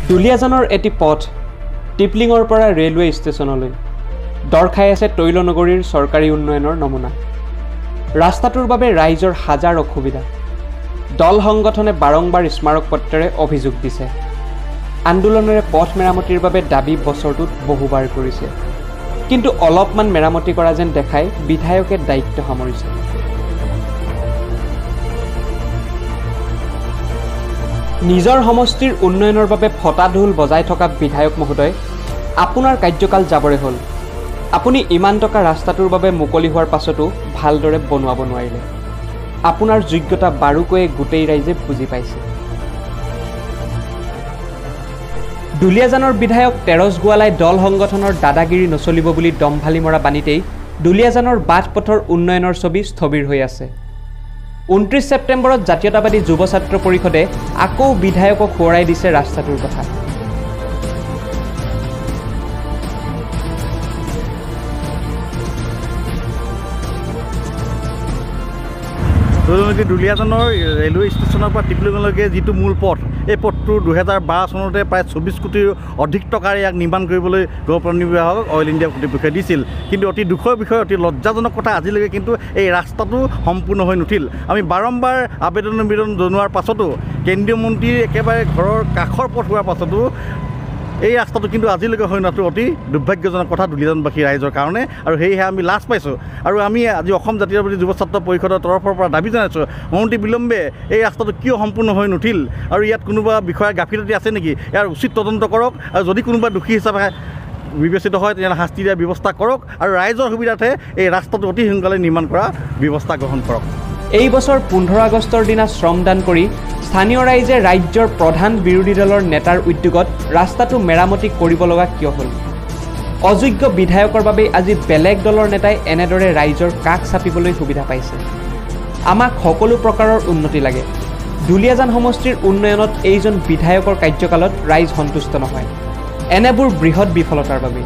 দুলিয়াজানৰ এটি পথ টিপলিঙৰ পৰা ৰেলৱে ষ্টেচনলৈ দৰখাই আছে তৈলনগৰীৰ চৰকাৰী উন্নয়নৰ নমুনা। ৰাস্তাটোৰ বাবে ৰাইজৰ হাজাৰ অসুবিধা। দল সংগঠনে বাৰংবাৰ স্মাৰক পত্ৰেৰে অভিযোগ দিছে। আন্দোলনেৰে পথ মেৰামতিৰ বাবে দাবী বছৰটোত বহুবাৰ কৰিছে, কিন্তু অলপমান মেৰামতি কৰা যেন দেখাই বিধায়কে দায়িত্ব সামৰিছে। নিজৰ সমষ্টিৰ উন্নয়নৰ বাবে ফটা ঢোল বজাই থকা বিধায়ক মহোদয়, আপোনাৰ কাৰ্যকাল যাবৰে হ'ল। আপুনি ইমান টকা ৰাস্তাটোৰ বাবে মুকলি হোৱাৰ পাছতো ভালদৰে বনোৱাব নোৱাৰিলে। আপোনাৰ যোগ্যতা বাৰুকৈয়ে গোটেই ৰাইজে বুজি পাইছে। দুলিয়াজানৰ বিধায়ক তেৰছ গোৱালাই দল সংগঠনৰ দাদাগিৰি নচলিব বুলি দম্ভালি মৰা বাণীতেই দুলিয়াজানৰ বাট পথৰ উন্নয়নৰ ছবি স্থবিৰ হৈ আছে। 29 ছেপ্টেম্বৰত জাতীয়তাবাদী যুৱ ছাত্ৰ পৰিষদে আকৌ বিধায়কক সোঁৱৰাই দিছে ৰাস্তাটোৰ কথা। দুলিয়াজানৰ ৰেলৱে ষ্টেচনৰ পৰা টিপলিঙলৈকে যিটো মূল পথ, এই পথটো 2012 চনতে প্ৰায় 24 কোটিৰ অধিক টকাৰে ইয়াক নিৰ্মাণ কৰিবলৈ গৌৰপানী বিভাগক অইল ইণ্ডিয়া কৰ্তৃপক্ষই দিছিল। কিন্তু অতি দুখৰ বিষয়, অতি লজ্জাজনক কথা, আজিলৈকে কিন্তু এই ৰাস্তাটো সম্পূৰ্ণ হৈ নুঠিল। আমি বাৰম্বাৰ আবেদন জনোৱাৰ পাছতো, কেন্দ্ৰীয় মন্ত্ৰীৰ একেবাৰে ঘৰৰ কাষৰ পথ হোৱাৰ পাছতো এই ৰাস্তাটো কিন্তু আজিলৈকে হৈ নথকাটো অতি দুৰ্ভাগ্যজনক কথা দুলিয়াজানবাসী ৰাইজৰ কাৰণে। আৰু সেয়েহে আমি লাজ পাইছোঁ। আৰু আমি আজি অসম জাতীয়তাবাদী যুৱ ছাত্ৰ পৰিষদৰ তৰফৰ পৰা দাবী জনাইছোঁ, অনতি বিলম্বে এই ৰাস্তাটো কিয় সম্পূৰ্ণ হৈ নুঠিল আৰু ইয়াত কোনোবা বিষয়াৰ গাফিলতি আছে নেকি, ইয়াৰ উচিত তদন্ত কৰক। আৰু যদি কোনোবা দোষী হিচাপে বিবেচিত হয় তেতিয়াহ'লে শাস্তি দিয়াৰ ব্যৱস্থা কৰক। আৰু ৰাইজৰ সুবিধাৰ্থে এই ৰাস্তাটো অতি সোনকালে নিৰ্মাণ কৰাৰ ব্যৱস্থা গ্ৰহণ কৰক। এই বছৰ 15 আগষ্টৰ দিনা শ্ৰমদান কৰি স্থানীয় ৰাইজে ৰাজ্যৰ প্ৰধান বিৰোধী দলৰ নেতাৰ উদ্যোগত ৰাস্তাটো মেৰামতি কৰিব লগা কিয় হ'ল? অযোগ্য বিধায়কৰ বাবেই আজি বেলেগ দলৰ নেতাই এনেদৰে ৰাইজৰ কাষ চাপিবলৈ সুবিধা পাইছে। আমাক সকলো প্ৰকাৰৰ উন্নতি লাগে। দুলিয়াজান সমষ্টিৰ উন্নয়নত এইজন বিধায়কৰ কাৰ্যকালত ৰাইজ সন্তুষ্ট নহয়। এনেবোৰ বৃহৎ বিফলতাৰ বাবে